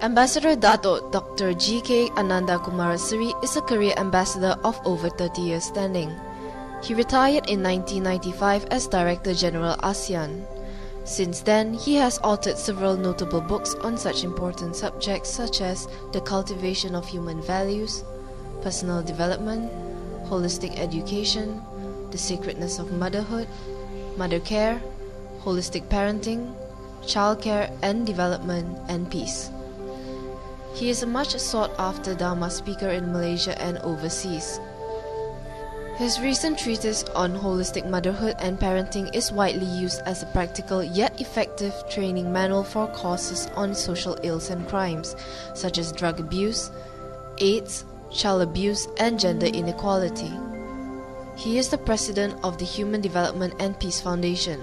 Ambassador Dato Dr. G.K. Ananda Kumaraseri is a career ambassador of over 30 years standing. He retired in 1995 as Director General ASEAN. Since then, he has authored several notable books on such important subjects such as the cultivation of human values, personal development, holistic education, the sacredness of motherhood, mother care, holistic parenting, child care and development, and peace. He is a much sought-after Dharma speaker in Malaysia and overseas. His recent treatise on holistic motherhood and parenting is widely used as a practical yet effective training manual for courses on social ills and crimes, such as drug abuse, AIDS, child abuse, and gender inequality. He is the president of the Human Development and Peace Foundation.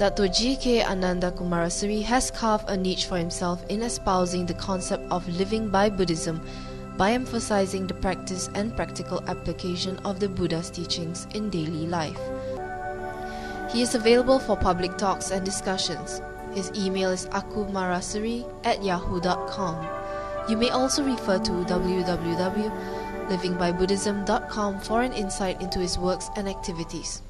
Dato G.K. Ananda Kumaraseri has carved a niche for himself in espousing the concept of living by Buddhism by emphasizing the practice and practical application of the Buddha's teachings in daily life. He is available for public talks and discussions. His email is akumaraseri@yahoo.com. You may also refer to www.livingbybuddhism.com for an insight into his works and activities.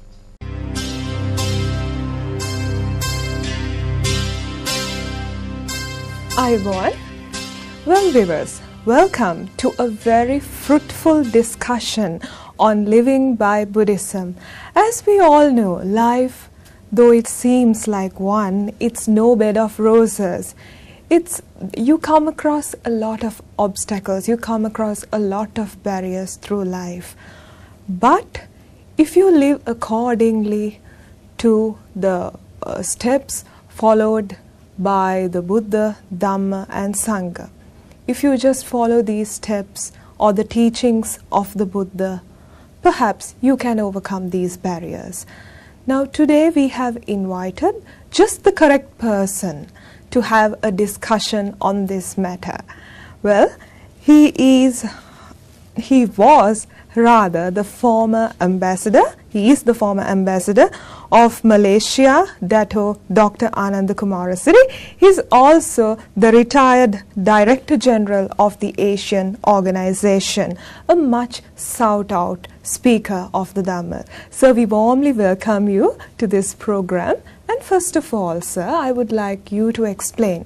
Well viewers, welcome to a very fruitful discussion on living by Buddhism. As we all know, life, though it seems like one, it's no bed of roses. You come across a lot of obstacles, you come across a lot of barriers through life. But if you live accordingly to the steps followed by the Buddha, Dhamma and Sangha, if you just follow these steps or the teachings of the Buddha, perhaps you can overcome these barriers. Now today we have invited just the correct person to have a discussion on this matter. Well, he was the former ambassador. He is the former ambassador of Malaysia, Dato Dr. Ananda Kumaraseri. He is also the retired Director General of the Asian Organization, a much sought-out speaker of the Dhamma. So we warmly welcome you to this program. And first of all, sir, I would like you to explain,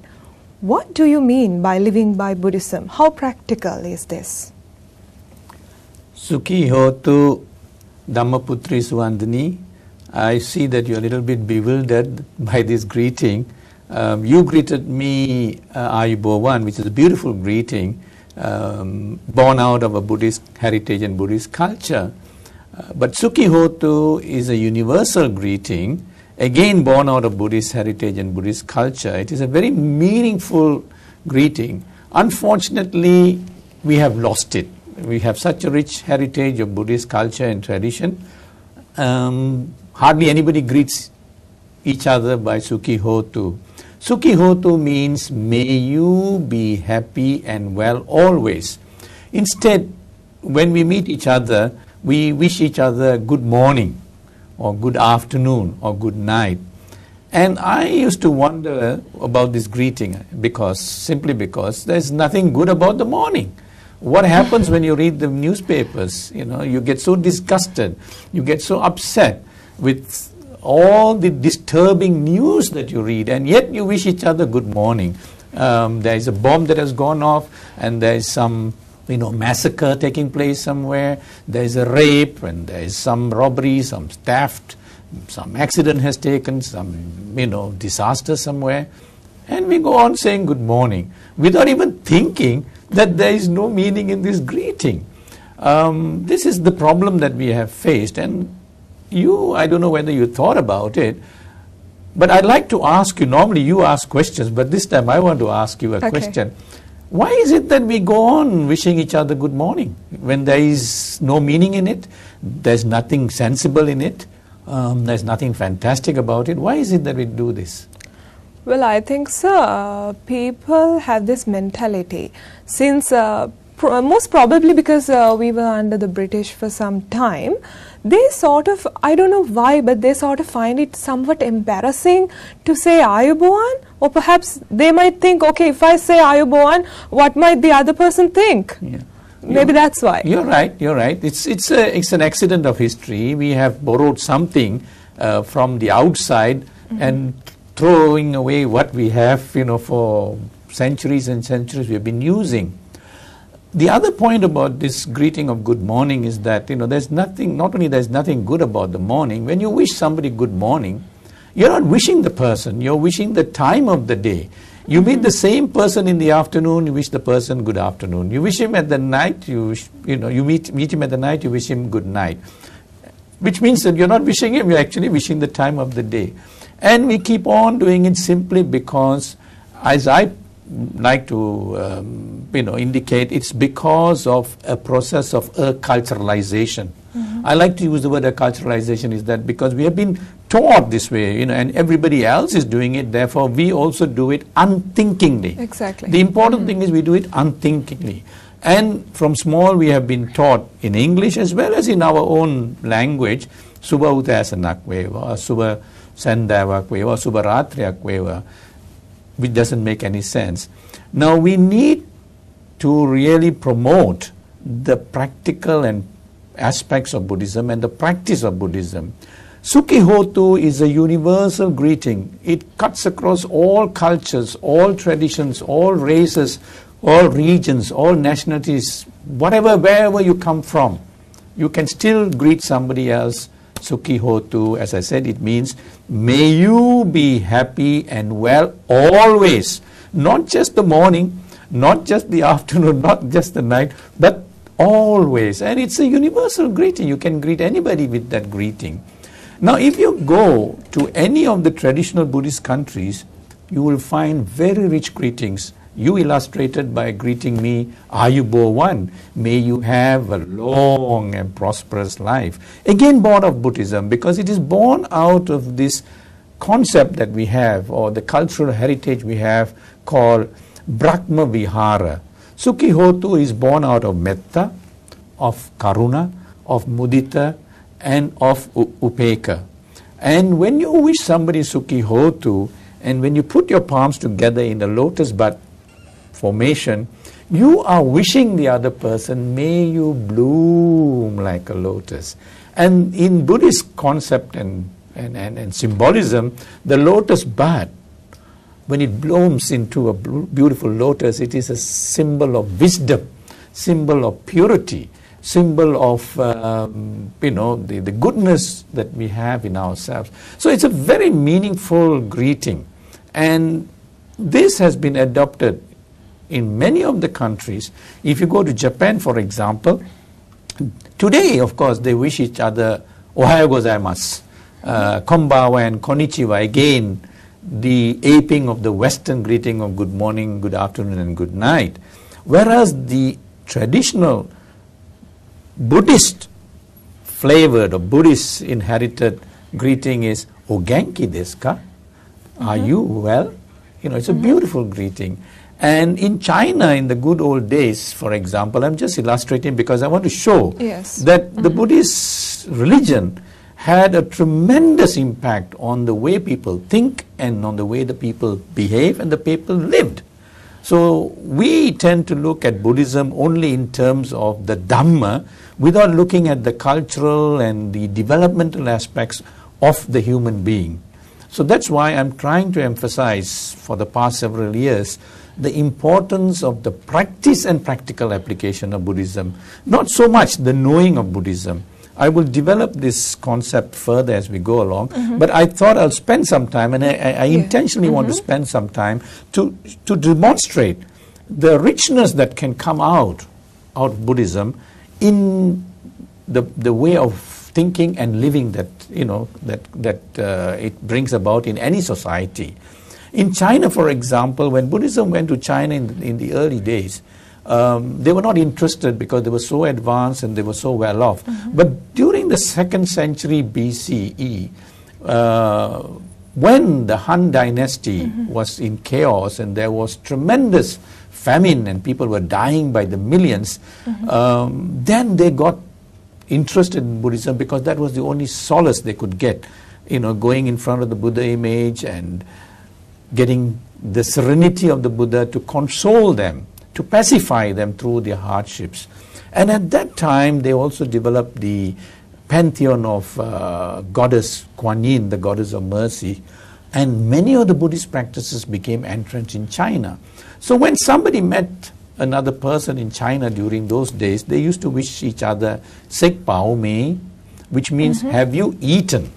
what do you mean by living by Buddhism? How practical is this? Sukhi hotu Dhammaputri Suwandani. I see that you're a little bit bewildered by this greeting. You greeted me Ayubowan, which is a beautiful greeting, born out of a Buddhist heritage and Buddhist culture. But Sukhi hotu is a universal greeting, again born out of Buddhist heritage and Buddhist culture. It is a very meaningful greeting. Unfortunately, we have lost it. We have such a rich heritage of Buddhist culture and tradition. Hardly anybody greets each other by Sukhi hotu. Sukhi hotu means may you be happy and well always. Instead, when we meet each other, we wish each other good morning or good afternoon or good night. And I used to wonder about this greeting simply because there's nothing good about the morning. What happens when you read the newspapers? You get so disgusted, you get so upset with all the disturbing news that you read, and yet you wish each other good morning. There is a bomb that has gone off, and there is some massacre taking place somewhere. There is a rape, and there is some robbery, some theft, some accident has taken, some disaster somewhere, and we go on saying good morning without even thinking that there is no meaning in this greeting. This is the problem that we have faced, and I don't know whether you thought about it, but I'd like to ask you, normally you ask questions, but this time I want to ask you a question. Why is it that we go on wishing each other good morning when there is no meaning in it, there's nothing sensible in it, there's nothing fantastic about it? Why is it that we do this? Well, I think, sir, people have this mentality since most probably because we were under the British for some time. they sort of, I don't know why, but they sort of find it somewhat embarrassing to say Ayubowan, or perhaps they might think, okay, if I say Ayubowan, what might the other person think? Yeah. Maybe that's why. You're right. It's an accident of history. We have borrowed something from the outside and throwing away what we have, for centuries and centuries we've been using. The other point about this greeting of good morning is that, there's nothing good about the morning. When you wish somebody good morning, you're not wishing the person, you're wishing the time of the day. You meet the same person in the afternoon, you wish the person good afternoon. You wish him at the night, you meet him at the night, you wish him good night. Which means that you're not wishing him, you're actually wishing the time of the day. And we keep on doing it simply because, as I like to indicate, it's because of a process of acculturalization. I like to use the word acculturalization, is that because we have been taught this way, and everybody else is doing it, therefore we also do it unthinkingly. Exactly. The important thing is we do it unthinkingly. And from small we have been taught in English as well as in our own language, Suba Utasanak Weva, Suba Sandavak Weva, Suba Ratriak Weva, which doesn't make any sense. Now we need to really promote the practical and aspects of Buddhism and the practice of Buddhism. Sukhi Hotu is a universal greeting. It cuts across all cultures, all traditions, all races, all regions, all nationalities, wherever you come from. You can still greet somebody else Sukhi Hotu. As I said, it means may you be happy and well always. Not just the morning, not just the afternoon, not just the night, but always. And it's a universal greeting. You can greet anybody with that greeting. Now, if you go to any of the traditional Buddhist countries, you will find very rich greetings. You illustrated by greeting me, Ayubowan, may you have a long and prosperous life. Again, born of Buddhism, because it is born out of this concept that we have, or the cultural heritage we have, called Brahma Vihara. Sukhi Hotu is born out of metta, of karuna, of mudita, and of upeka. And when you wish somebody Sukhi Hotu, and when you put your palms together in the lotus bud formation, you are wishing the other person, may you bloom like a lotus. And in Buddhist concept and symbolism, the lotus bud, when it blooms into a beautiful lotus, it is a symbol of wisdom, symbol of purity, symbol of the goodness that we have in ourselves. So it's a very meaningful greeting, and this has been adopted in many of the countries. If you go to Japan, for example, today, of course, they wish each other Ohayo gozaimasu, konbawa and konnichiwa, again the aping of the Western greeting of good morning, good afternoon and good night. Whereas the traditional Buddhist flavored or Buddhist inherited greeting is O genki desu ka? Are you well? It's a beautiful greeting. And in China, in the good old days, for example, I'm just illustrating because I want to show that the Buddhist religion had a tremendous impact on the way people think and on the way the people behave and the people lived. So we tend to look at Buddhism only in terms of the Dhamma without looking at the cultural and the developmental aspects of the human being. So that's why I'm trying to emphasize for the past several years the importance of the practice and practical application of Buddhism, not so much the knowing of Buddhism. I will develop this concept further as we go along, but I thought I'll spend some time, and I intentionally want to spend some time to demonstrate the richness that can come out of Buddhism in the way of thinking and living that it brings about in any society. In China, for example, when Buddhism went to China in the early days, they were not interested because they were so advanced and they were so well off. But during the 2nd century BCE, when the Han dynasty was in chaos and there was tremendous famine and people were dying by the millions, then they got interested in Buddhism because that was the only solace they could get, going in front of the Buddha image and getting the serenity of the Buddha to console them, to pacify them through their hardships. And at that time, they also developed the pantheon of goddess Kuan Yin, the goddess of mercy, and many of the Buddhist practices became entrenched in China. So when somebody met another person in China during those days, they used to wish each other Sek Pao Mei, which means have you eaten?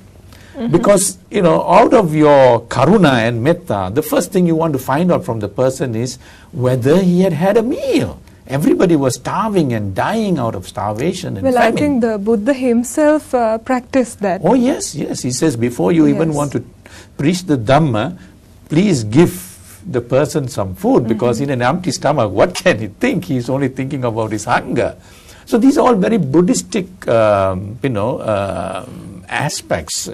Because, out of your karuna and metta, the first thing you want to find out from the person is whether he had had a meal. Everybody was starving and dying out of starvation and famine. I think the Buddha himself practiced that. Oh, yes. He says before you even want to preach the Dhamma, please give the person some food, because in an empty stomach, what can he think? He's only thinking about his hunger. So these are all very Buddhistic, aspects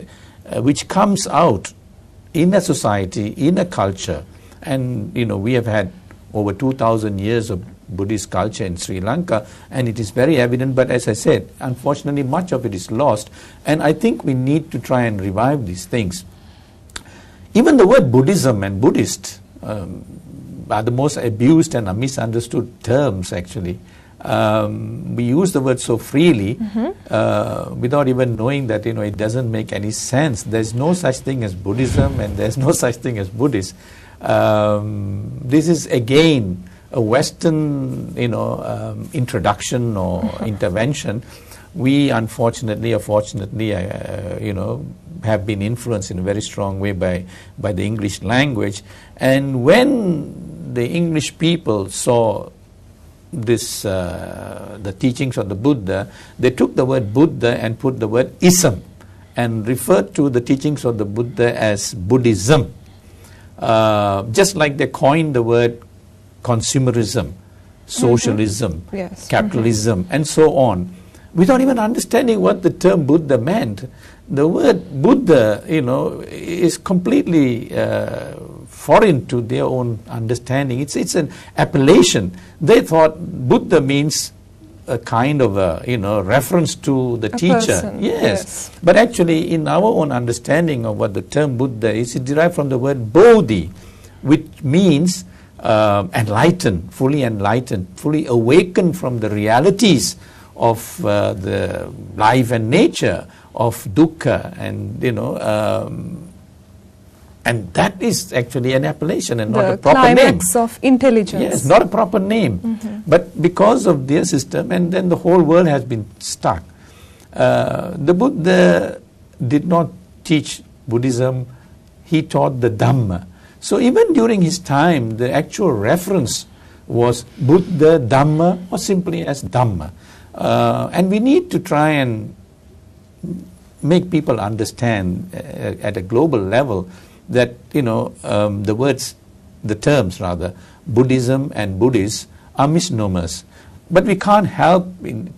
which comes out in a society, in a culture. And, we have had over 2,000 years of Buddhist culture in Sri Lanka, and it is very evident, but as I said, unfortunately much of it is lost, and I think we need to try and revive these things. Even the word Buddhism and Buddhist are the most abused and misunderstood terms, actually. We use the word so freely without even knowing that it doesn't make any sense. There's no such thing as Buddhism and there's no such thing as Buddhist. This is again a Western introduction or intervention. We unfortunately or fortunately have been influenced in a very strong way by the English language, and when the English people saw this the teachings of the Buddha, they took the word Buddha and put the word ism and referred to the teachings of the Buddha as Buddhism, just like they coined the word consumerism, socialism, capitalism, and so on, without even understanding what the term Buddha meant. The word Buddha, is completely foreign to their own understanding. It's an appellation. They thought Buddha means a kind of a reference to the teacher. Person, yes. But actually, in our own understanding of what the term Buddha is, it derived from the word Bodhi, which means enlightened, fully awakened from the realities of the life and nature of dukkha, and that is actually an appellation and not a proper name. The climax of intelligence. Yes, not a proper name. But because of their system, and then the whole world has been stuck. The Buddha did not teach Buddhism, he taught the Dhamma. So even during his time, the actual reference was Buddha, Dhamma, or simply as Dhamma. And we need to try and make people understand at a global level that the terms Buddhism and Buddhist are misnomers. But we can't help,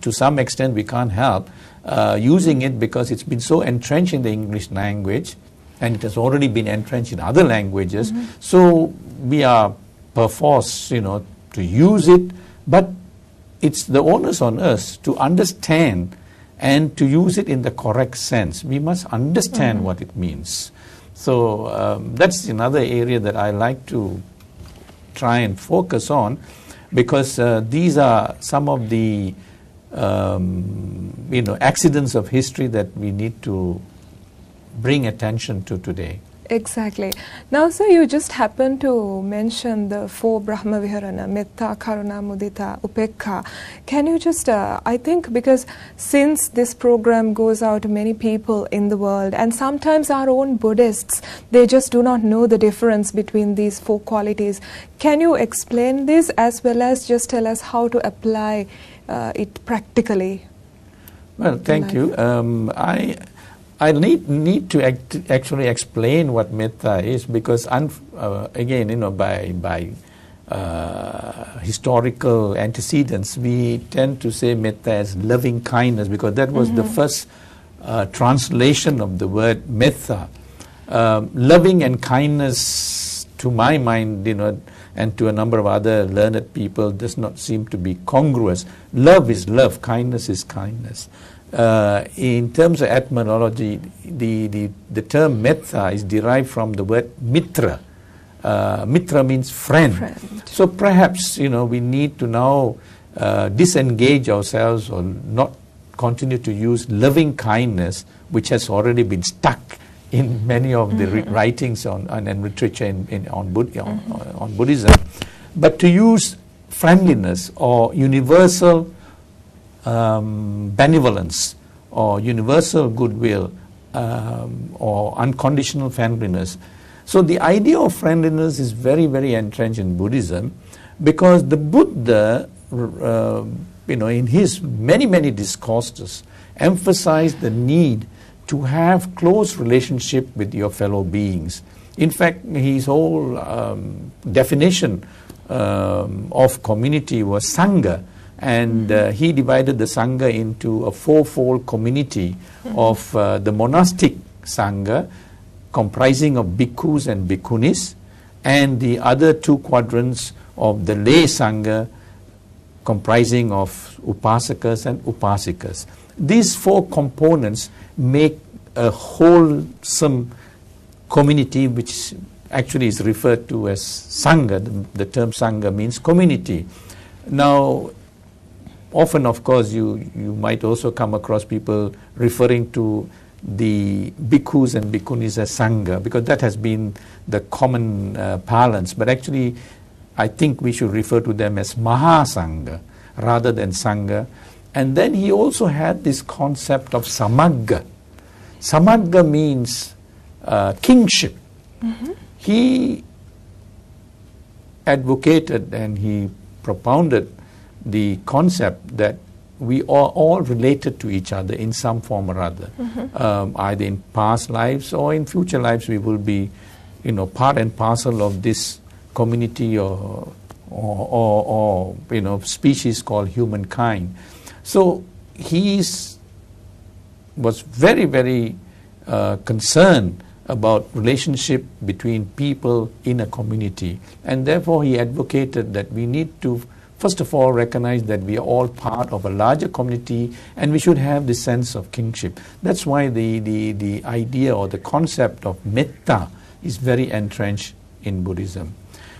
to some extent we can't help using it because it's been so entrenched in the English language, and it has already been entrenched in other languages. So we are perforce, to use it, but it's the onus on us to understand and to use it in the correct sense. We must understand what it means. So that's another area that I like to try and focus on, because these are some of the accidents of history that we need to bring attention to today. Exactly. Now, sir, you just happened to mention the 4 Brahma Viharana, Metta, Karuna, Mudita, Upekha. Can you just, I think because since this program goes out to many people in the world, and sometimes our own Buddhists, they just do not know the difference between these 4 qualities. Can you explain this as well as just tell us how to apply it practically? Well, thank you. I need to actually explain what metta is, because again, by historical antecedents, we tend to say metta as loving kindness, because that was the first translation of the word metta. Loving and kindness, to my mind, and to a number of other learned people, does not seem to be congruous. Love is love, kindness is kindness. in terms of etymology, the term metta is derived from the word mitra. Mitra means friend. So perhaps, we need to now disengage ourselves or not continue to use loving kindness, which has already been stuck in many of the writings on and literature on Buddhism, but to use friendliness or universal benevolence or universal goodwill or unconditional friendliness. So the idea of friendliness is very, very entrenched in Buddhism, because the Buddha, in his many, many discourses, emphasized the need to have close relationship with your fellow beings. In fact, his whole definition of community was Sangha, and he divided the Sangha into a fourfold community of the monastic Sangha, comprising of bhikkhus and bhikkhunis, and the other two quadrants of the lay Sangha, comprising of upasakas and upasikas. These four components make a wholesome community, which actually is referred to as Sangha. The term Sangha means community. Now, often, of course, you might also come across people referring to the bhikkhus and bhikkhunis as Sangha, because that has been the common parlance. But actually, I think we should refer to them as Mahasangha rather than Sangha. And then he also had this concept of Samagga. Samagga means kingship. He advocated and he propounded the concept that we are all related to each other in some form or other. Either in past lives or in future lives, we will be, part and parcel of this community or species called humankind. So he was very, very concerned about relationship between people in a community, and therefore he advocated that we need to first of all recognize that we are all part of a larger community, and we should have this sense of kingship. That's why the idea or the concept of metta is very entrenched in Buddhism.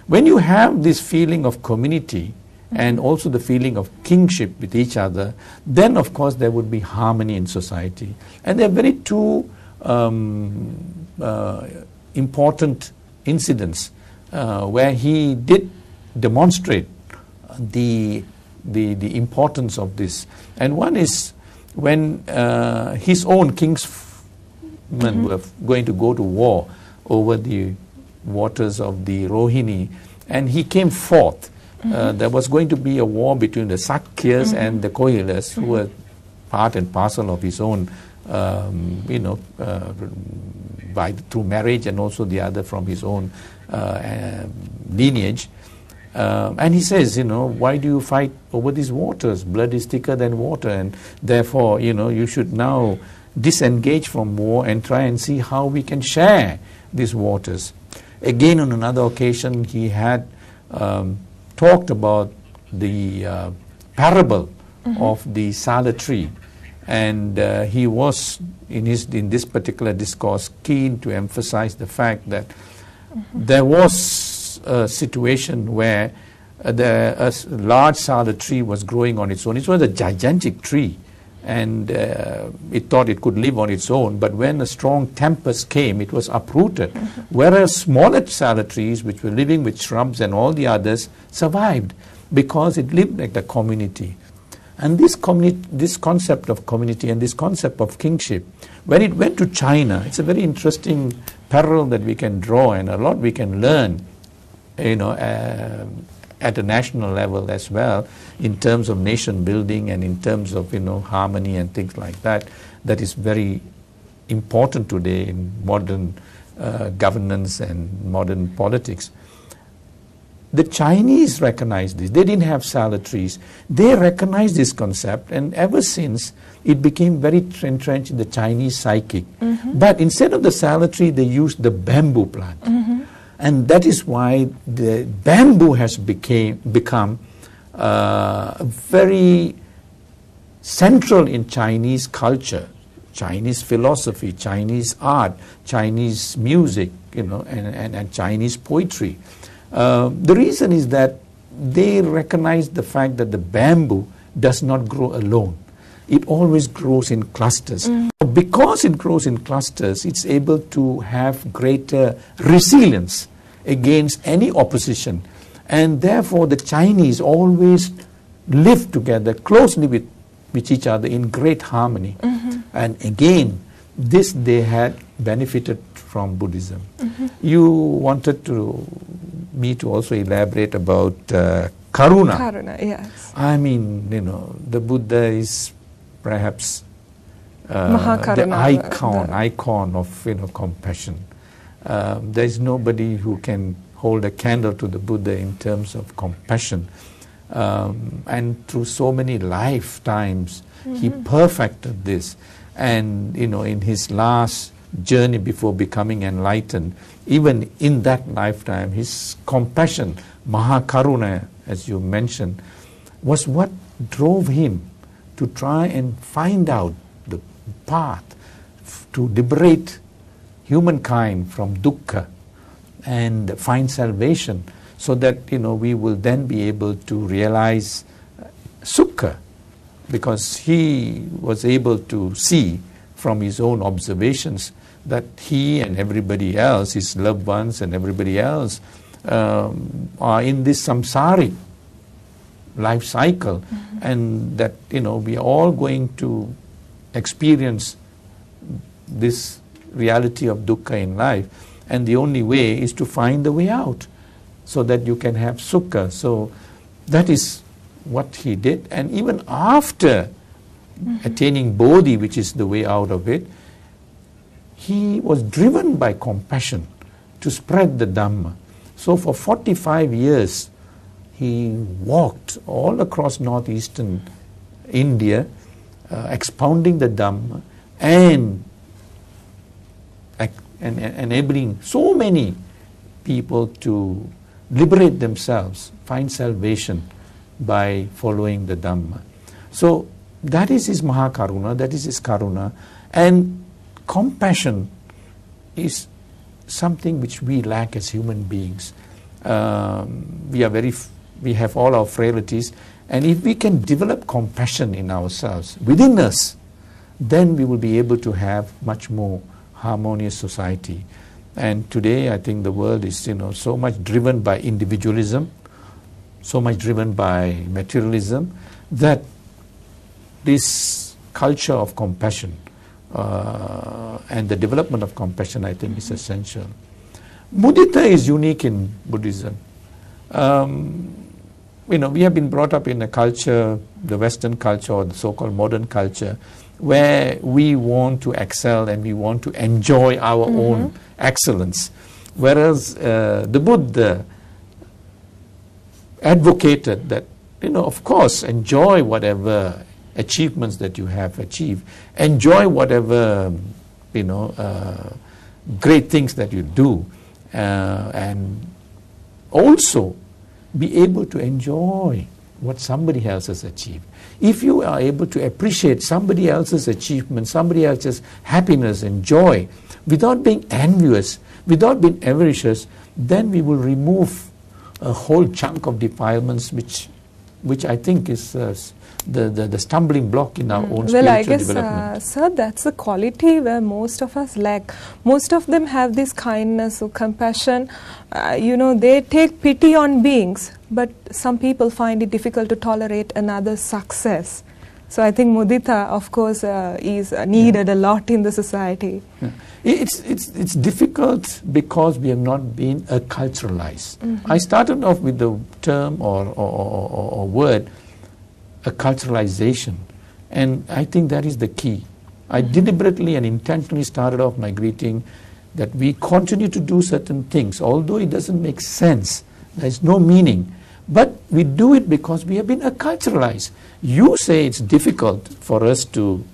When you have this feeling of community and also the feeling of kingship with each other, then of course there would be harmony in society. And there are very two important incidents where he did demonstrate the importance of this. And one is when his own kingsmen were going to go to war over the waters of the Rohini, and he came forth. There was going to be a war between the Sakyas and the Kohilas, who were part and parcel of his own, through marriage, and also the other from his own lineage. And he says, why do you fight over these waters? Blood is thicker than water, and therefore, you should now disengage from war and try and see how we can share these waters. Again, on another occasion, he had talked about the parable of the Sala tree, and he was in this particular discourse keen to emphasize the fact that there was a situation where a large Sala tree was growing on its own. It was a gigantic tree, and it thought it could live on its own, but when a strong tempest came, it was uprooted. Whereas smaller Sala trees, which were living with shrubs and all the others, survived because it lived like the community. And this concept of community and this concept of kingship, when it went to China, it's a very interesting parallel that we can draw, and a lot we can learn, at a national level as well, in terms of nation building and in terms of harmony and things like that. That is very important today in modern governance and modern politics. The Chinese recognized this. They didn't have Sala trees. They recognized this concept, and ever since it became very entrenched in the Chinese psyche. But instead of the Sala tree, they used the bamboo plant. And that is why the bamboo has become a very central in Chinese culture, Chinese philosophy, Chinese art, Chinese music, and Chinese poetry. The reason is that they recognize the fact that the bamboo does not grow alone. It always grows in clusters. Because it grows in clusters, it's able to have greater resilience against any opposition. And therefore, the Chinese always live together closely with each other in great harmony. And again, this they had benefited from Buddhism. You wanted me to also elaborate about Karuna. Karuna, yes. I mean, the Buddha is perhaps the icon of compassion. There is nobody who can hold a candle to the Buddha in terms of compassion. And through so many lifetimes, he perfected this. And, in his last journey before becoming enlightened, even in that lifetime, his compassion, Mahakaruna, as you mentioned, was what drove him to try and find out the path to liberate humankind from dukkha and find salvation, so that we will then be able to realize sukha, because he was able to see from his own observations that he and everybody else, his loved ones and everybody else, are in this samsaric life cycle, and that we are all going to experience this reality of dukkha in life, and the only way is to find the way out, so that you can have sukha. So that is what he did. And even after attaining bodhi, which is the way out of it, he was driven by compassion to spread the Dhamma. So for 45 years, he walked all across northeastern India, expounding the Dhamma and enabling so many people to liberate themselves, find salvation by following the Dhamma. So that is his Mahakaruna, that is his Karuna. And compassion is something which we lack as human beings. We have all our frailties, and if we can develop compassion in ourselves, within us, then we will be able to have much more harmonious society. And today I think the world is so much driven by individualism, so much driven by materialism, that this culture of compassion and the development of compassion, I think, is essential. Mudita is unique in Buddhism. We have been brought up in a culture, the Western culture or the so-called modern culture, where we want to excel and we want to enjoy our own excellence. Whereas the Buddha advocated that, of course, enjoy whatever achievements that you have achieved. Enjoy whatever, great things that you do. And also be able to enjoy what somebody else has achieved. If you are able to appreciate somebody else's achievement, somebody else's happiness and joy, without being envious, without being avaricious, then we will remove a whole chunk of defilements which I think is the stumbling block in our own spiritual development. Sir, that's a quality where most of us lack. Most of them have this kindness or compassion. They take pity on beings, but some people find it difficult to tolerate another's success. So I think mudita, of course, is needed a lot in the society. Yeah. It's difficult because we have not been acculturalized. I started off with the term or word acculturalization, and I think that is the key. I deliberately and intentionally started off my greeting that we continue to do certain things, although it doesn't make sense, there is no meaning, but we do it because we have been acculturalized. You say it's difficult for us to,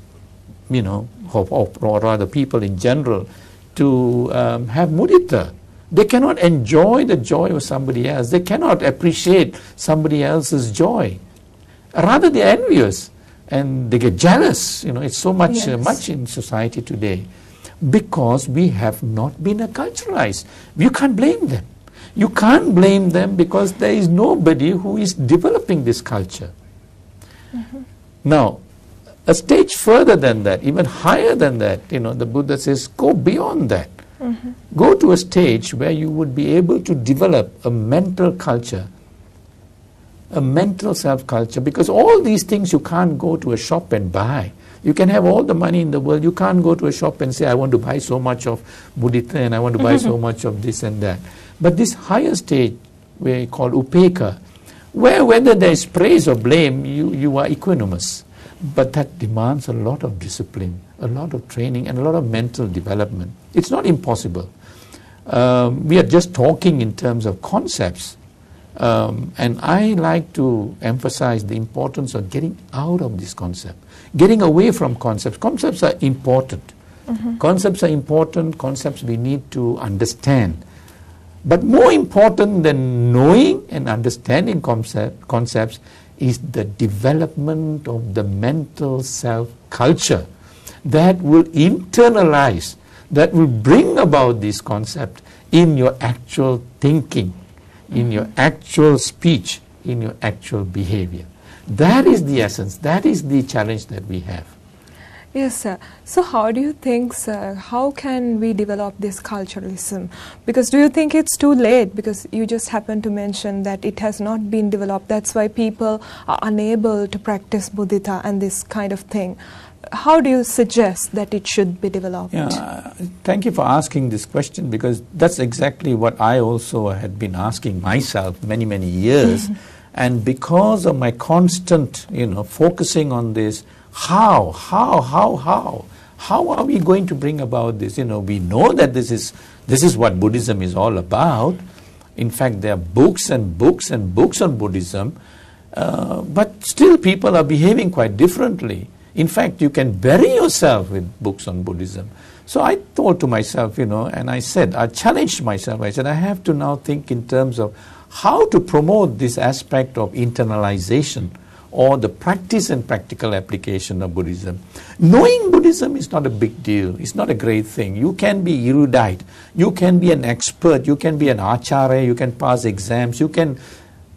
or rather people in general, to have mudita. They cannot enjoy the joy of somebody else. They cannot appreciate somebody else's joy. Rather, they are envious. and they get jealous. It's so much, Yes. much in society today, because we have not been acculturalized. You can't blame them. You can't blame them because there is nobody who is developing this culture. Now, a stage further than that, even higher than that, the Buddha says, go beyond that. Go to a stage where you would be able to develop a mental culture, a mental self-culture, because all these things you can't go to a shop and buy. You can have all the money in the world, you can't go to a shop and say, I want to buy so much of mudita and I want to buy so much of this and that. But this higher stage, we call upeka, where whether there is praise or blame, you are equanimous. But that demands a lot of discipline, a lot of training, and a lot of mental development. It's not impossible. We are just talking in terms of concepts. And I like to emphasize the importance of getting out of this concept, getting away from concepts. Concepts are important. Concepts are important, concepts we need to understand. But more important than knowing and understanding concepts is the development of the mental self-culture that will internalize, that will bring about this concept in your actual thinking, in your actual speech, in your actual behavior. That is the essence, that is the challenge that we have. Yes, sir. So how do you think, sir, how can we develop this culturalism? Because do you think it's too late? Because you just happened to mention that it has not been developed. That's why people are unable to practice mudita and this kind of thing. How do you suggest that it should be developed? Yeah, thank you for asking this question, because that's exactly what I also had been asking myself many, many years. And because of my constant, focusing on this, how are we going to bring about this? We know that this is what Buddhism is all about. In fact, there are books and books and books on Buddhism, but still people are behaving quite differently. In fact, you can bury yourself with books on Buddhism. So I thought to myself, and I challenged myself, I said, I have to now think in terms of how to promote this aspect of internalization, or the practice and practical application of Buddhism. Knowing Buddhism is not a big deal. It's not a great thing. You can be erudite. You can be an expert. You can be an acharya. You can pass exams. You can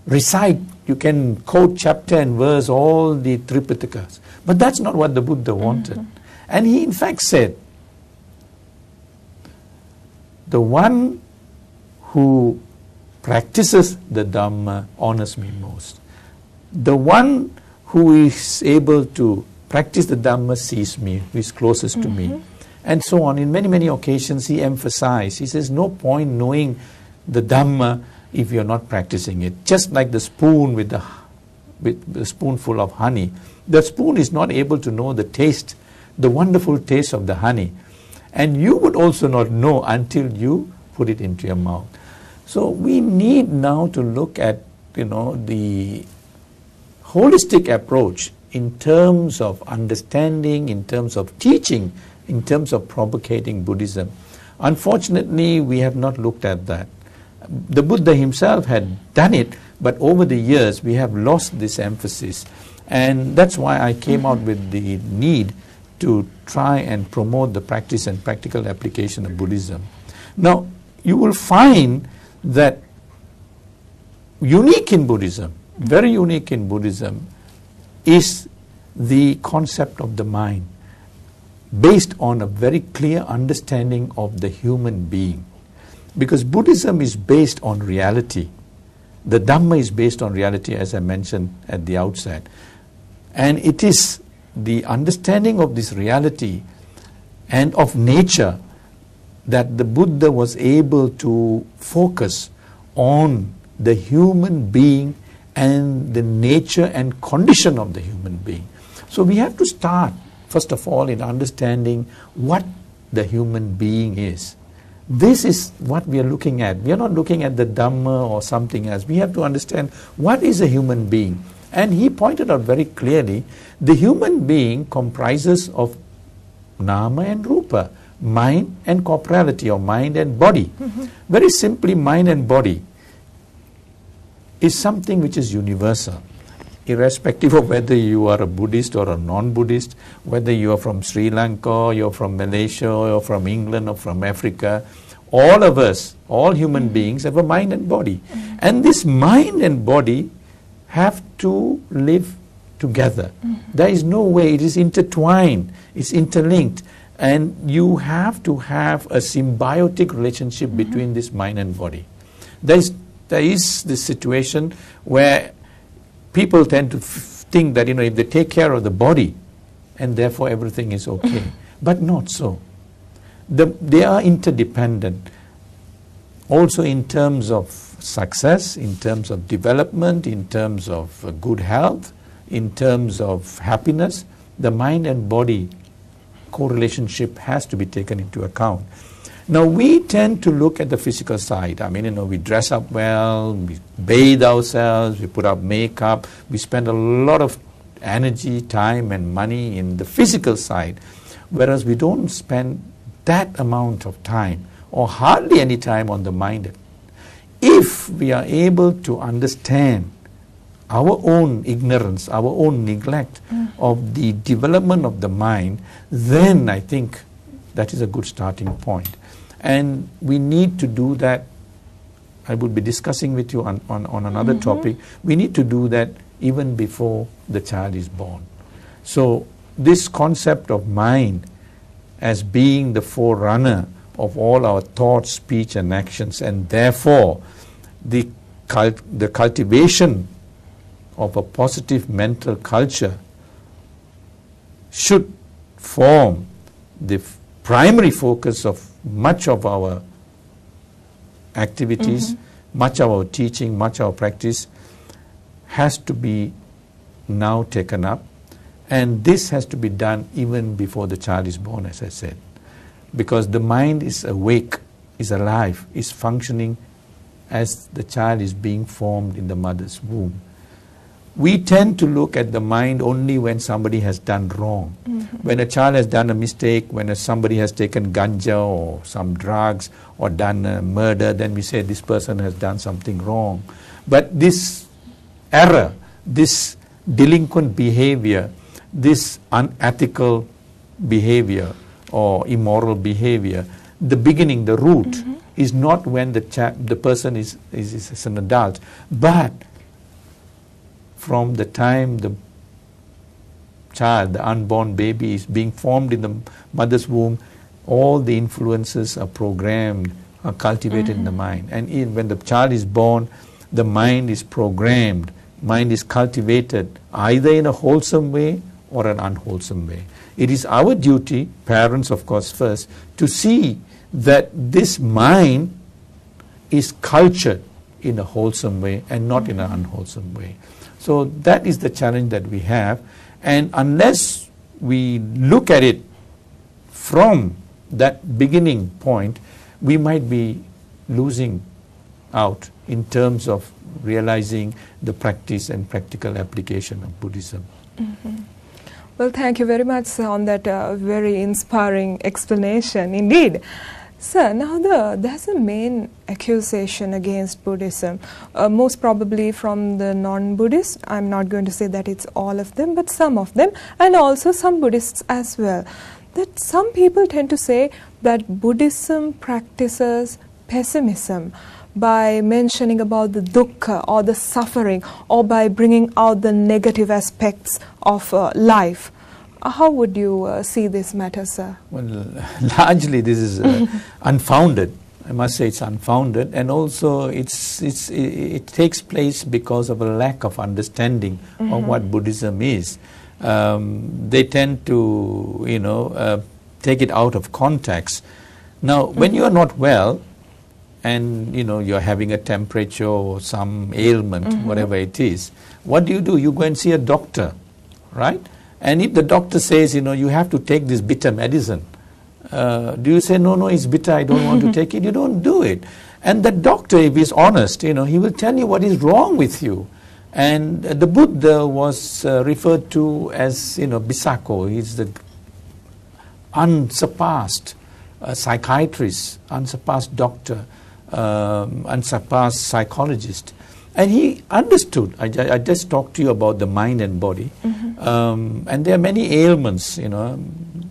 recite. You can quote chapter and verse, all the Tripitakas. But that's not what the Buddha wanted. And he in fact said, the one who practices the Dhamma honors me most. The one who is able to practice the Dhamma sees me, who is closest to me. And so on. In many, many occasions he emphasized, he says, no point knowing the Dhamma if you're not practicing it. Just like the spoon with the spoonful of honey. The spoon is not able to know the taste, the wonderful taste of the honey. And you would also not know until you put it into your mouth. So we need now to look at, the holistic approach in terms of understanding, in terms of teaching, in terms of propagating Buddhism. Unfortunately, we have not looked at that. The Buddha himself had done it, but over the years we have lost this emphasis. And that's why I came out with the need to try and promote the practice and practical application of Buddhism. Now, you will find that unique in Buddhism, very unique in Buddhism, is the concept of the mind, based on a very clear understanding of the human being. Because Buddhism is based on reality. The Dhamma is based on reality, as I mentioned at the outset. And it is the understanding of this reality and of nature that the Buddha was able to focus on the human being and the nature and condition of the human being. So we have to start, first of all, in understanding what the human being is. This is what we are looking at. We are not looking at the Dhamma or something else. We have to understand what is a human being. And he pointed out very clearly, the human being comprises of Nama and Rupa, mind and corporality, or mind and body. Very simply, mind and body is something which is universal. irrespective of whether you are a Buddhist or a non-Buddhist, whether you are from Sri Lanka, or you're from Malaysia, or from England, or from Africa, all of us, all human beings have a mind and body. And this mind and body have to live together. There is no way, it is intertwined, it's interlinked, and you have to have a symbiotic relationship between this mind and body. There is this situation where people tend to think that, if they take care of the body, and therefore everything is okay. But not so. They are interdependent. Also in terms of success, in terms of development, in terms of good health, in terms of happiness, the mind and body correlationship has to be taken into account. Now we tend to look at the physical side. We dress up well, we bathe ourselves, we put up makeup, we spend a lot of energy, time and money in the physical side, whereas we don't spend that amount of time or hardly any time on the mind. If we are able to understand our own ignorance, our own neglect of the development of the mind, then I think that is a good starting point. And we need to do that. I would be discussing with you on another topic. We need to do that even before the child is born. So this concept of mind as being the forerunner of all our thoughts, speech and actions, and therefore the cultivation of a positive mental culture should form the primary focus of much of our activities, much of our teaching, much of our practice has to be now taken up, and this has to be done even before the child is born, as I said, because the mind is awake, is alive, is functioning as the child is being formed in the mother's womb. We tend to look at the mind only when somebody has done wrong. When a child has done a mistake, when somebody has taken ganja or some drugs or done a murder, then we say this person has done something wrong. But this error, this delinquent behavior, this unethical behavior or immoral behavior, the beginning, the root, is not when the person is an adult, but from the time the child, the unborn baby, is being formed in the mother's womb, all the influences are programmed, are cultivated in the mind. And when the child is born, the mind is programmed, mind is cultivated either in a wholesome way or an unwholesome way. It is our duty, parents of course first, to see that this mind is cultured in a wholesome way and not in an unwholesome way. So that is the challenge that we have, and unless we look at it from that beginning point, we might be losing out in terms of realizing the practice and practical application of Buddhism. Well, thank you very much, sir, on that very inspiring explanation indeed. Sir, now there's a main accusation against Buddhism, most probably from the non-Buddhists. I'm not going to say that it's all of them, but some of them, and also some Buddhists as well. That some people tend to say that Buddhism practices pessimism by mentioning about the dukkha or the suffering, or by bringing out the negative aspects of life. How would you see this matter, sir? Well, largely this is unfounded. I must say it's unfounded, and also it takes place because of a lack of understanding of what Buddhism is. They tend to, take it out of context. Now, when you are not well, and you're having a temperature or some ailment, whatever it is, what do? You go and see a doctor, right? And if the doctor says, you have to take this bitter medicine, do you say, no, it's bitter, I don't want to take it? You don't do it. And the doctor, if he's honest, he will tell you what is wrong with you. And the Buddha was referred to as, Bisako. He's the unsurpassed psychiatrist, unsurpassed doctor, unsurpassed psychologist. And he understood. I just talked to you about the mind and body. And there are many ailments, you know,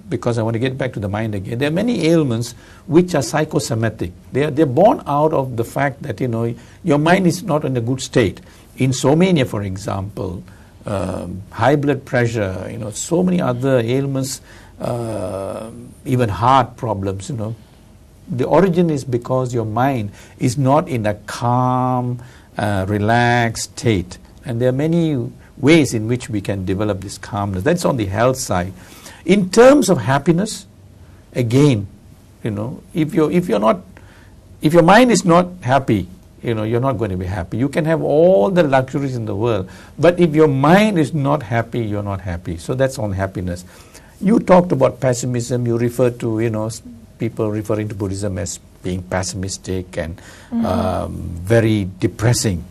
because I want to get back to the mind again. There are many ailments which are psychosomatic. They're born out of the fact that, you know, your mind is not in a good state. Insomnia, for example, high blood pressure, you know, so many other ailments, even heart problems, you know. The origin is because your mind is not in a calm, relaxed state. And there are many ways in which we can develop this calmness. That's on the health side. In terms of happiness, again, you know, if your mind is not happy, you know, you're not going to be happy. You can have all the luxuries in the world, but if your mind is not happy, you're not happy. So that's on happiness. You talked about pessimism. You referred to, you know, people referring to Buddhism as being pessimistic and very depressing.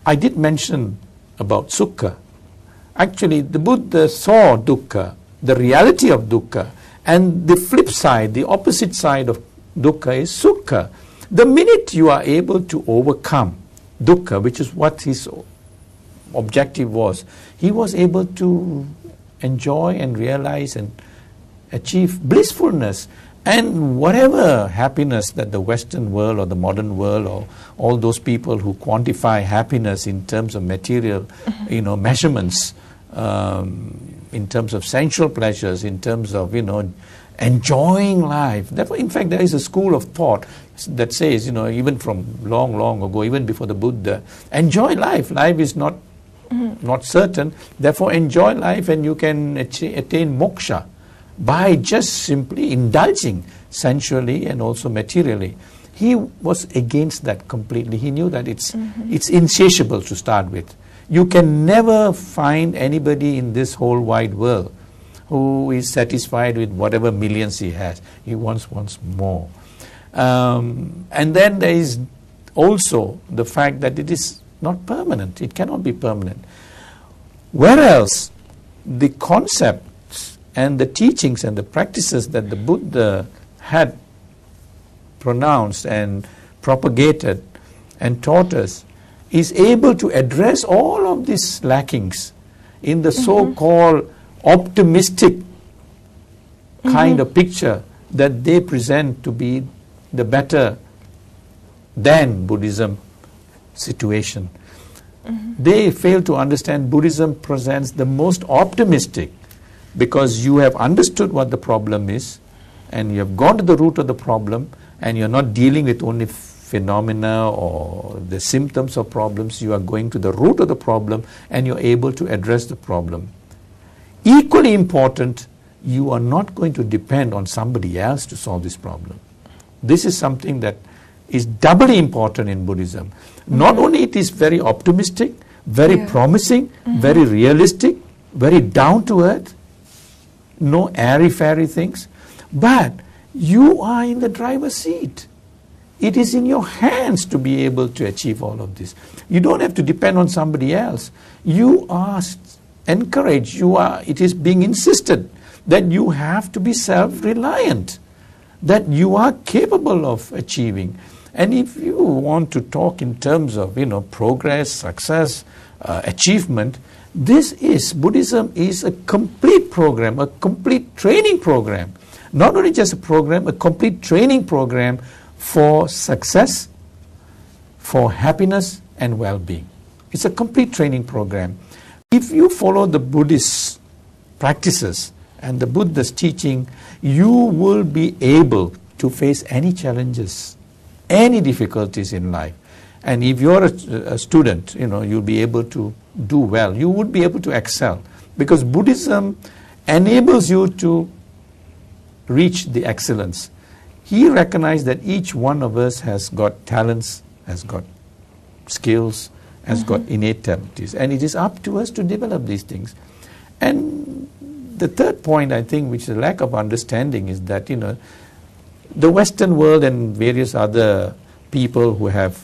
I did mention about Sukha. Actually, the Buddha saw dukkha, the reality of dukkha, and the flip side, the opposite side of dukkha is Sukha. The minute you are able to overcome dukkha, which is what his objective was, he was able to enjoy and realize and achieve blissfulness. And whatever happiness that the Western world or the modern world or all those people who quantify happiness in terms of material, you know, measurements, in terms of sensual pleasures, in terms of, you know, enjoying life. Therefore, in fact, there is a school of thought that says, you know, even from long, long ago, even before the Buddha, enjoy life. Life is not certain. Therefore, enjoy life and you can attain moksha by just simply indulging sensually and also materially. He was against that completely. He knew that it's insatiable to start with. You can never find anybody in this whole wide world who is satisfied with whatever millions he has. He wants more. And then there is also the fact that it is not permanent. It cannot be permanent. Whereas the concepts and the teachings and the practices that the Buddha had pronounced and propagated and taught us is able to address all of these lackings in the so-called optimistic kind of picture that they present to be the better than Buddhism situation. They fail to understand Buddhism presents the most optimistic, because you have understood what the problem is and you have gone to the root of the problem, and you're not dealing with only phenomena or the symptoms of problems. You are going to the root of the problem and you're able to address the problem. Equally important, you are not going to depend on somebody else to solve this problem. This is something that is doubly important in Buddhism. Not only it is very optimistic, very promising, very realistic, very down to earth, no airy-fairy things, but you are in the driver's seat. It is in your hands to be able to achieve all of this. You don't have to depend on somebody else. You are encouraged, it is being insisted that you have to be self-reliant, that you are capable of achieving. And if you want to talk in terms of, you know, progress, success, achievement, Buddhism is a complete program, a complete training program. Not only just a program, a complete training program for success, for happiness and well-being. It's a complete training program. If you follow the Buddhist practices and the Buddha's teaching, you will be able to face any challenges, any difficulties in life. And if you're a student, you know, you'll be able to do well. You would be able to excel, because Buddhism enables you to reach the excellence. He recognized that each one of us has got talents, has got skills, has got innate abilities, and it is up to us to develop these things. And the third point, I think, which is a lack of understanding, is that, you know, the Western world and various other people who have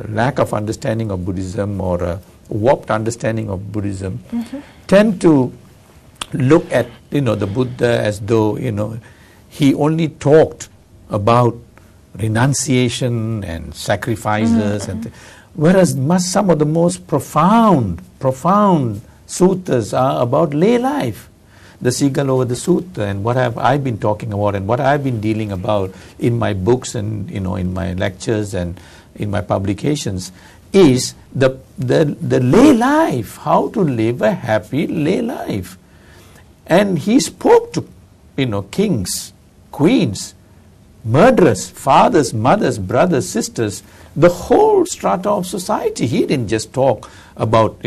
lack of understanding of Buddhism or a warped understanding of Buddhism tend to look at, you know, the Buddha as though, you know, he only talked about renunciation and sacrifices. Whereas some of the most profound suttas are about lay life. The Seagull over the Sutta, and what have I been talking about and what I've been dealing about in my books and in my lectures and in my publications is the lay life, how to live a happy lay life. And he spoke to kings, queens, murderers, fathers, mothers, brothers, sisters, the whole strata of society. He didn't just talk about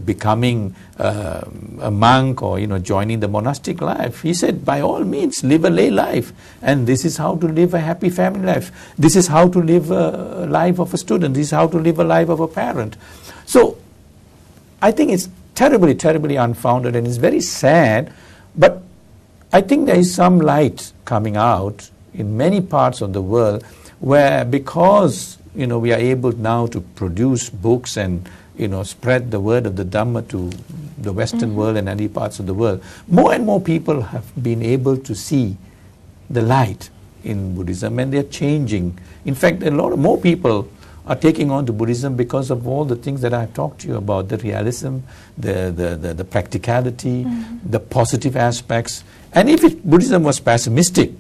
becoming a monk or joining the monastic life. He said, by all means, live a lay life, and this is how to live a happy family life. This is how to live a life of a student. This is how to live a life of a parent. So I think it's terribly, terribly unfounded, and it's very sad. But I think there is some light coming out in many parts of the world, where because we are able now to produce books and spread the word of the Dhamma to the Western world and other parts of the world, more and more people have been able to see the light in Buddhism, and they're changing. In fact, a lot more people are taking on to Buddhism because of all the things that I've talked to you about, the realism, the practicality, the positive aspects. And if Buddhism was pessimistic,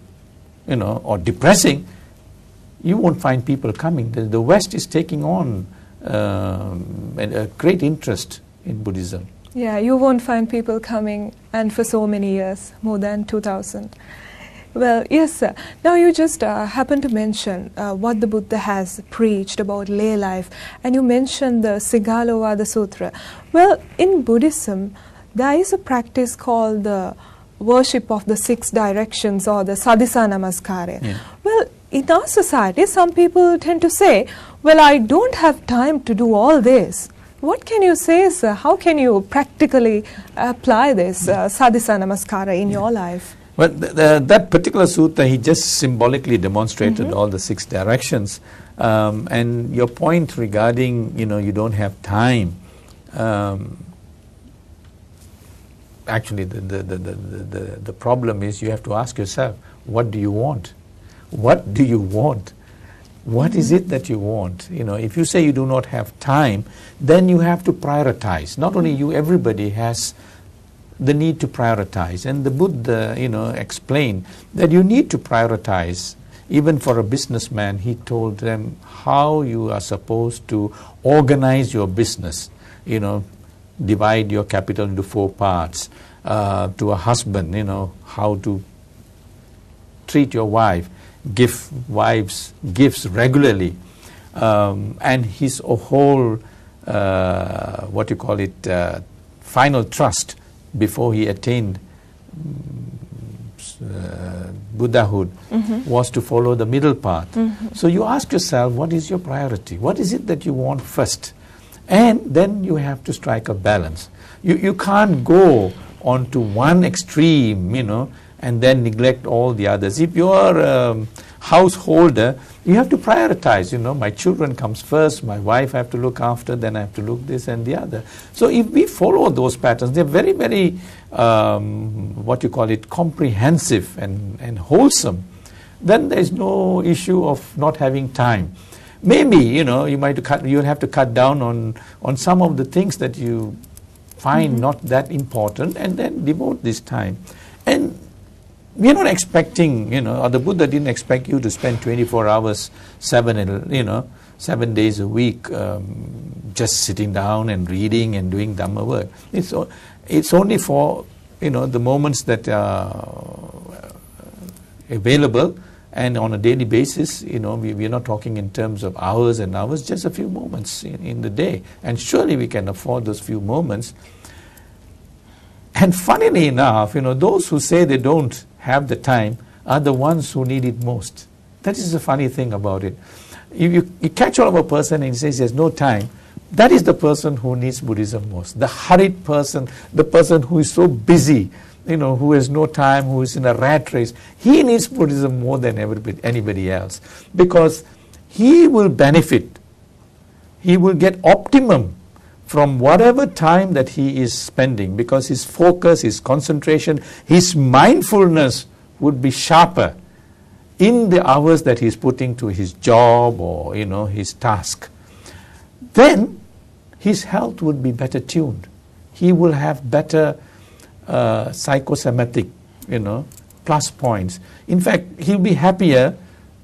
or depressing, you won't find people coming. The West is taking on a great interest in Buddhism. Yeah, you won't find people coming, and for so many years, more than 2000. Well, yes, sir. Now you just happened to mention what the Buddha has preached about lay life, and you mentioned the Sigalovada Sutra. Well, in Buddhism, there is a practice called the worship of the 6 directions, or the Sadhisa Namaskara. Yeah. Well, in our society, some people tend to say, well, I don't have time to do all this. What can you say, sir? How can you practically apply this Sadhisa Namaskara in your life? Well, that particular sutta, he just symbolically demonstrated all the 6 directions. And your point regarding, you don't have time, actually the problem is you have to ask yourself, what do you want? What do you want? What is it that you want? If you say you do not have time, then you have to prioritize. Not only you, everybody has the need to prioritize. And the Buddha, explained that you need to prioritize. Even for a businessman, he told them how you are supposed to organize your business. Divide your capital into 4 parts. To a husband, how to treat your wife, give wives gifts regularly, and his whole final trust before he attained Buddhahood was to follow the middle path. So you ask yourself, what is your priority? What is it that you want first? And then you have to strike a balance. You can't go onto one extreme, and then neglect all the others. If you're a householder, you have to prioritize. My children comes first, my wife I have to look after, then I have to look this and the other. So if we follow those patterns, they're very, very, comprehensive and wholesome, then there's no issue of not having time. Maybe, you'll have to cut down on some of the things that you find not that important, and then devote this time. And we're not expecting, or the Buddha didn't expect you to spend 24 hours, 7 days a week, just sitting down and reading and doing Dhamma work. It's only for, the moments that are available, and on a daily basis, we're not talking in terms of hours and hours, just a few moments in the day. And surely we can afford those few moments. And funnily enough, those who say they don't have the time are the ones who need it most. That is the funny thing about it. You catch hold of a person and he says he has no time, that is the person who needs Buddhism most. The hurried person, the person who is so busy, who has no time, who is in a rat race, he needs Buddhism more than anybody else, because he will benefit, he will get optimum from whatever time that he is spending, because his focus, his concentration, his mindfulness would be sharper in the hours that he's putting to his job or his task. then his health would be better tuned. He will have better psychosomatic, plus points. In fact, he'll be happier,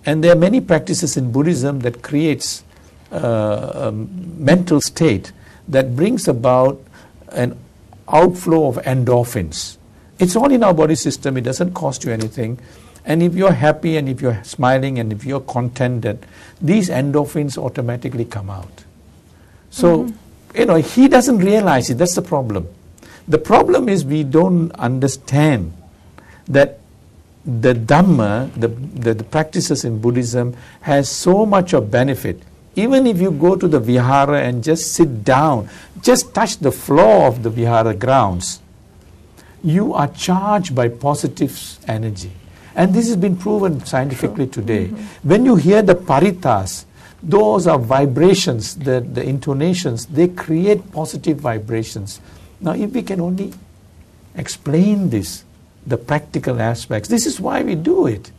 and there are many practices in Buddhism that creates a mental state that brings about an outflow of endorphins. It's all in our body system. It doesn't cost you anything. And if you're happy and if you're smiling and if you're contented, these endorphins automatically come out. So, he doesn't realize it. That's the problem. The problem is we don't understand that the Dhamma, the practices in Buddhism, has so much of benefit. Even if you go to the vihara and just sit down, just touch the floor of the vihara grounds, you are charged by positive energy. And this has been proven scientifically today. When you hear the paritas, those are vibrations, the intonations, they create positive vibrations. Now, if we can only explain this, the practical aspects, this is why we do it.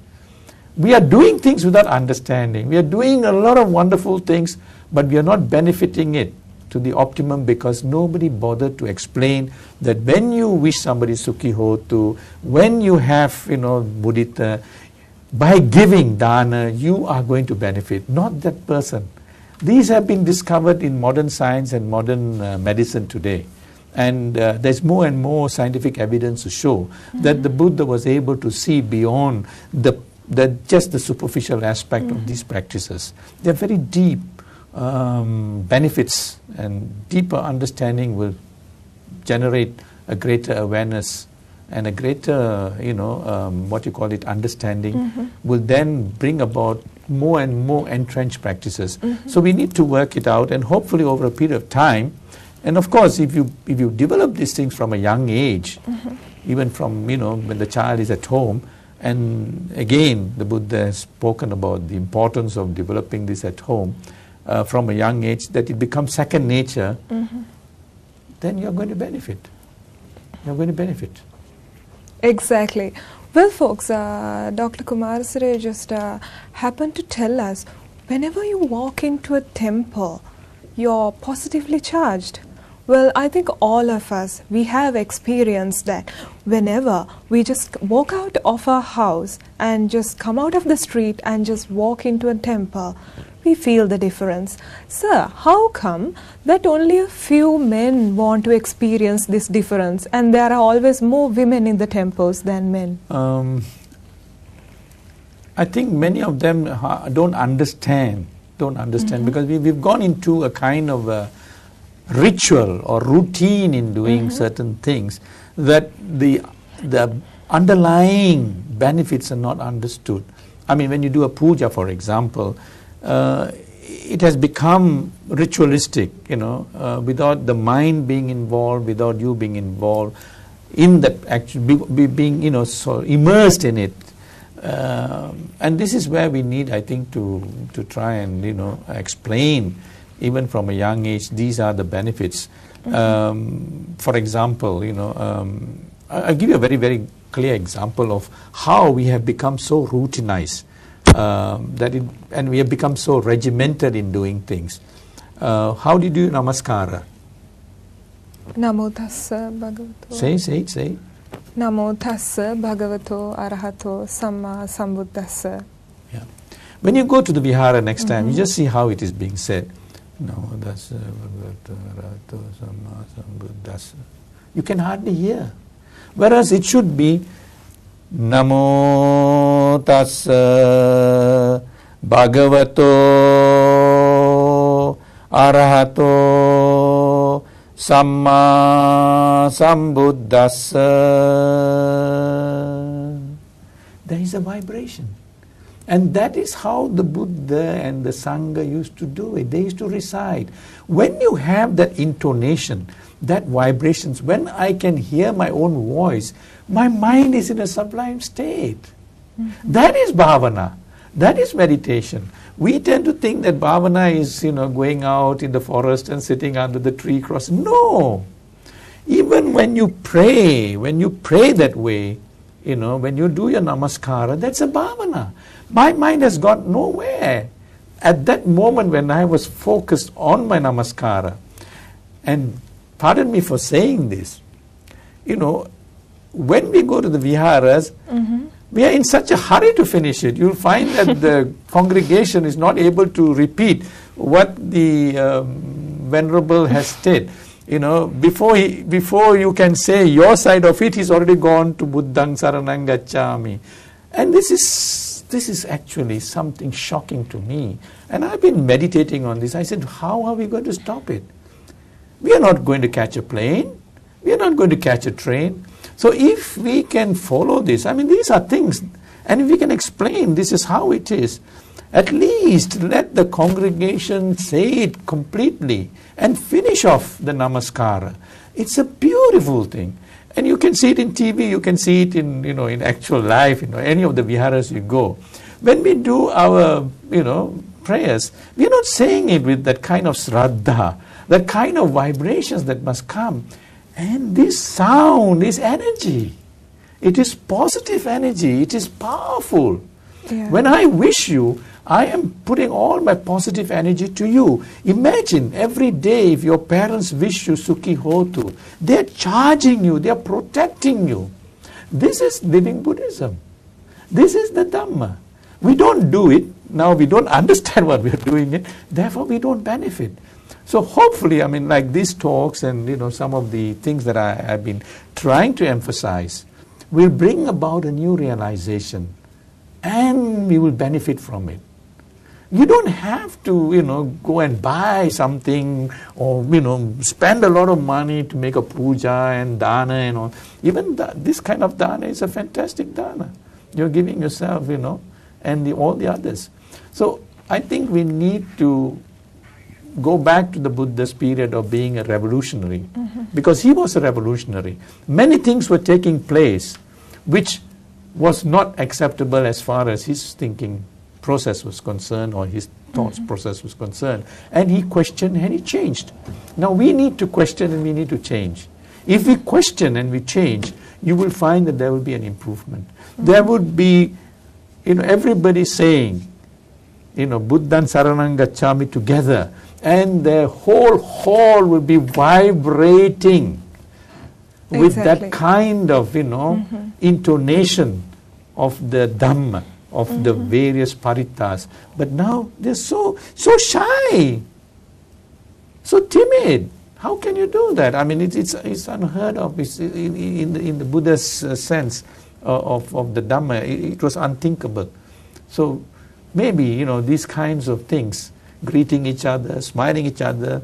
We are doing things without understanding. We are doing a lot of wonderful things, but we are not benefiting it to the optimum because nobody bothered to explain that when you wish somebody Sukhi Hotu, when you have, Mudita, by giving dana, you are going to benefit, not that person. These have been discovered in modern science and modern medicine today. And there's more and more scientific evidence to show that the Buddha was able to see beyond just the superficial aspect of these practices. They're very deep benefits, and deeper understanding will generate a greater awareness and a greater, understanding will then bring about more and more entrenched practices. So we need to work it out, and hopefully over a period of time. And of course, if you develop these things from a young age, even from when the child is at home, and again the Buddha has spoken about the importance of developing this at home from a young age, that it becomes second nature, then you're going to benefit. You're going to benefit. Exactly. Well, folks, Dr. Kumaraseri just happened to tell us, whenever you walk into a temple, you're positively charged. Well, I think all of us, we have experienced that. Whenever we just walk out of our house and just come out of the street and just walk into a temple, we feel the difference. Sir, how come that only a few men want to experience this difference, and there are always more women in the temples than men? I think many of them don't understand because we've gone into a kind of a ritual or routine in doing certain things, that the underlying benefits are not understood. I mean, when you do a puja, for example, it has become ritualistic, without the mind being involved, without you being involved in that, actually being, so immersed in it. And this is where we need, I think, to try and, explain, even from a young age, these are the benefits. For example, I'll give you a very, very clear example of how we have become so routinized, and we have become so regimented in doing things. How do you do namaskara? Namo tassa bhagavato. Say it. Namo tassa bhagavato arahato samma sambuddhassa. Yeah. When you go to the vihara next time, you just see how it is being said. Namo tassa bhagavato arahato samma sambuddhassa. You can hardly hear. Whereas it should be Namo tassa bhagavato arahato samma sambuddhassa. There is a vibration. And that is how the Buddha and the Sangha used to do it. They used to recite. When you have that intonation, that vibrations, when I can hear my own voice, my mind is in a sublime state. That is bhavana. That is meditation. We tend to think that bhavana is, going out in the forest and sitting under the tree cross. No! Even when you pray that way, when you do your namaskara, that's a bhavana. My mind has got nowhere. at that moment when I was focused on my namaskara, and pardon me for saying this, when we go to the viharas, we are in such a hurry to finish it. You'll find that the congregation is not able to repeat what the Venerable has said. Before you can say your side of it, he's already gone to Buddhang Saranang Gacchami. And this is actually something shocking to me. And I've been meditating on this. I said, how are we going to stop it? We are not going to catch a plane. We are not going to catch a train. So if we can follow this, these are things, and if we can explain this is how it is, at least let the congregation say it completely and finish off the namaskara. It's a beautiful thing. And you can see it in TV, you can see it in actual life, any of the viharas you go. When we do our, prayers, we are not saying it with that kind of sraddha, that kind of vibrations that must come. And this sound is energy. It is positive energy. It is powerful. Yeah. When I wish you, I am putting all my positive energy to you. Imagine every day if your parents wish you Sukhi Hotu, they are charging you, they are protecting you. This is living Buddhism. This is the Dhamma. We don't do it. Now we don't understand what we are doing it. Therefore we don't benefit. So hopefully, like these talks and some of the things that I've been trying to emphasize will bring about a new realization, and we will benefit from it. You don't have to, go and buy something or, spend a lot of money to make a puja and dana and all. Even this kind of dana is a fantastic dana. You're giving yourself, and all the others. So I think we need to go back to the Buddha's period of being a revolutionary, because he was a revolutionary. Many things were taking place which was not acceptable as far as his thinking process was concerned or his thoughts process was concerned. And he questioned and he changed. Now we need to question and we need to change. If we question and we change, you will find that there will be an improvement. There would be, everybody saying, Buddhan Saranang Gacchami together, and the whole hall will be vibrating with that kind of, intonation of the Dhamma, of the various paritas. But now they're so shy, so timid. How can you do that? It's unheard of. It's in the Buddha's sense of the Dhamma, it was unthinkable. So maybe, these kinds of things, greeting each other, smiling each other.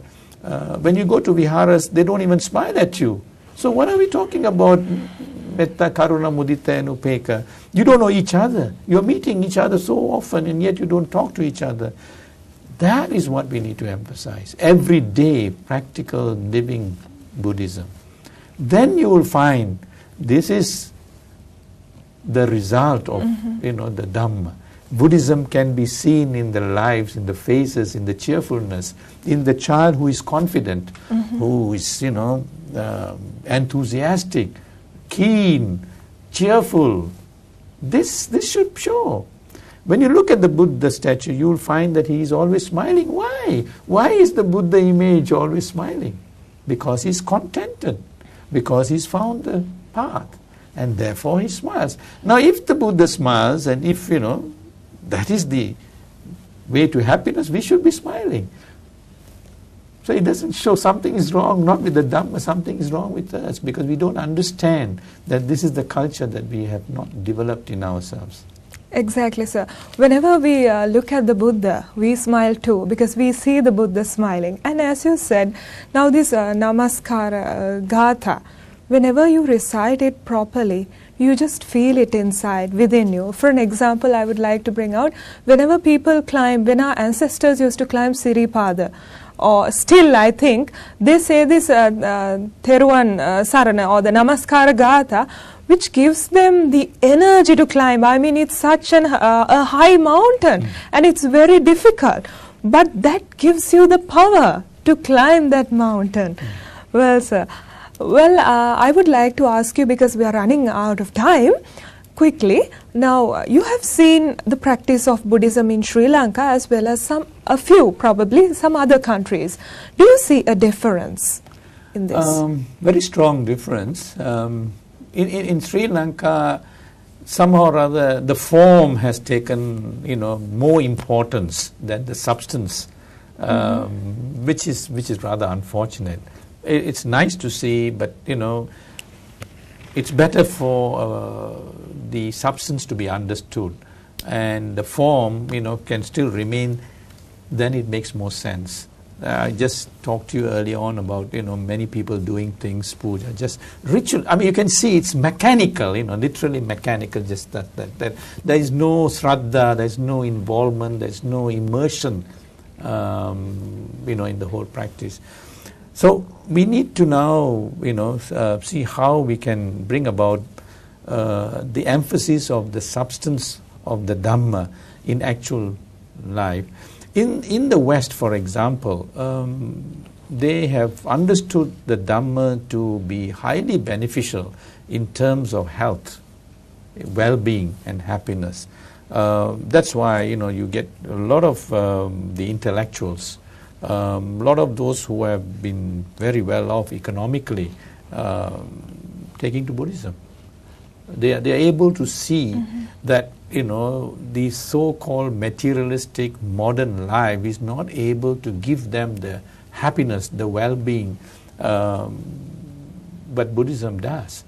When you go to viharas, they don't even smile at you. So what are we talking about? Metta, Karuna, Mudita and Upeka. You don't know each other. You're meeting each other so often and yet you don't talk to each other. That is what we need to emphasize. Everyday, practical, living Buddhism. Then you will find this is the result of, the Dhamma. Buddhism can be seen in the lives, in the faces, in the cheerfulness, in the child who is confident, who is, enthusiastic, keen, cheerful. This should show. When you look at the Buddha statue, you will find that he is always smiling. Why? Why is the Buddha image always smiling? Because he's contented, because he's found the path, and therefore he smiles. Now if the Buddha smiles, and if, that is the way to happiness, we should be smiling. So it doesn't show something is wrong, not with the Dhamma, something is wrong with us, because we don't understand that this is the culture that we have not developed in ourselves. Exactly, sir. Whenever we look at the Buddha, we smile too, because we see the Buddha smiling. And as you said, now this Namaskara Gatha, whenever you recite it properly, you just feel it inside, within you. For an example, I would like to bring out, whenever people climb, when our ancestors used to climb Siripada, or still I think, they say this Theruvan Sarana or the Namaskara Gatha, which gives them the energy to climb. It's such a high mountain and it's very difficult. But that gives you the power to climb that mountain. Well, sir, I would like to ask you, because we are running out of time, quickly, now you have seen the practice of Buddhism in Sri Lanka as well as a few probably some other countries. Do you see a difference in this? Very strong difference. In Sri Lanka, somehow or other, the form has taken, more importance than the substance, which is rather unfortunate. It's nice to see, but it's better for the substance to be understood, and the form, can still remain. Then it makes more sense. I just talked to you earlier on about, many people doing things, puja, just ritual. I mean, you can see it's mechanical, literally mechanical, just that. There is no shraddha, there is no involvement, there is no immersion, in the whole practice. So we need to now, see how we can bring about the emphasis of the substance of the Dhamma in actual life. In the West, for example, they have understood the Dhamma to be highly beneficial in terms of health, well-being and happiness. That's why, you get a lot of the intellectuals, a lot of those who have been very well off economically, taking to Buddhism. They are able to see that, the so-called materialistic modern life is not able to give them the happiness, the well-being, but Buddhism does.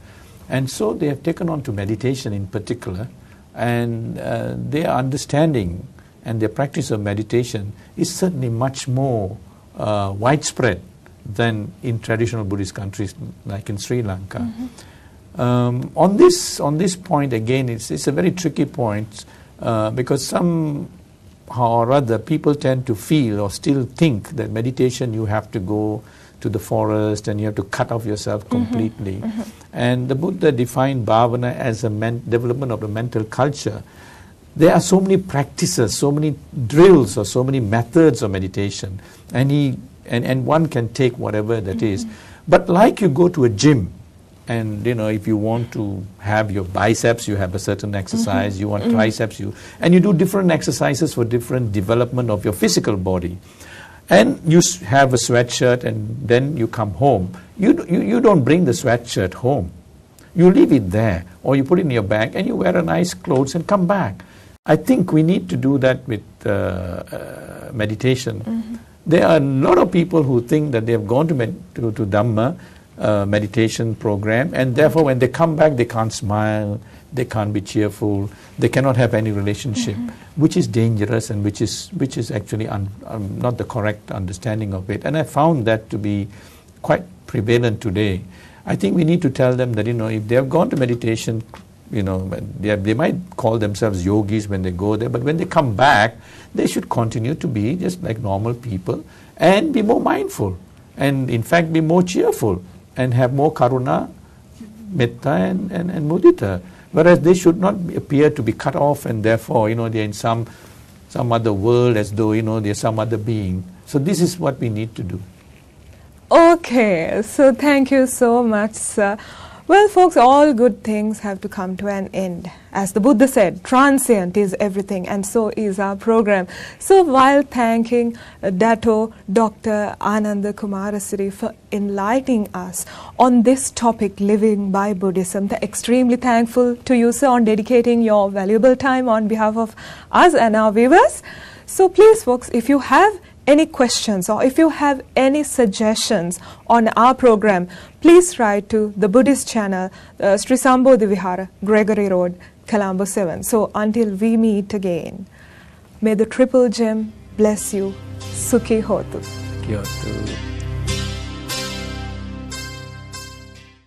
And so they have taken on to meditation in particular, and their understanding and their practice of meditation is certainly much more widespread than in traditional Buddhist countries like in Sri Lanka. On this point again, it's a very tricky point because somehow or other people tend to feel or still think that meditation you have to go to the forest and you have to cut off yourself completely. And the Buddha defined bhavana as a development of the mental culture. There are so many practices, so many drills or so many methods of meditation, and one can take whatever that is. But like you go to a gym, and if you want to have your biceps, you have a certain exercise. You want triceps, and you do different exercises for different development of your physical body. And you have a sweatshirt, and then you come home. You don't bring the sweatshirt home. You leave it there, or you put it in your bag, and you wear a nice clothes and come back. I think we need to do that with meditation. There are a lot of people who think that they have gone to Dhamma meditation program, and therefore when they come back they can't smile, they can't be cheerful, they cannot have any relationship, which is dangerous and which is actually not the correct understanding of it. And I found that to be quite prevalent today. I think we need to tell them that if they have gone to meditation, they might call themselves yogis when they go there, but when they come back they should continue to be just like normal people and be more mindful, and in fact be more cheerful and have more karuna, metta and mudita. Whereas they should not appear to be cut off, and therefore, they're in some other world as though, they're some other being. So this is what we need to do. Okay, so thank you so much, sir. Well, folks, all good things have to come to an end. As the Buddha said, transient is everything, and so is our program. So while thanking Dato Dr. Ananda Kumaraseri for enlightening us on this topic, living by Buddhism, they're extremely thankful to you, sir, on dedicating your valuable time on behalf of us and our viewers. So please, folks, if you have any questions or if you have any suggestions on our program, please write to the Buddhist channel, Sri Sambodhi Vihara, Gregory Road, Colombo 7. So until we meet again, may the Triple Gem bless you. Sukhi Hotu. Kyoto.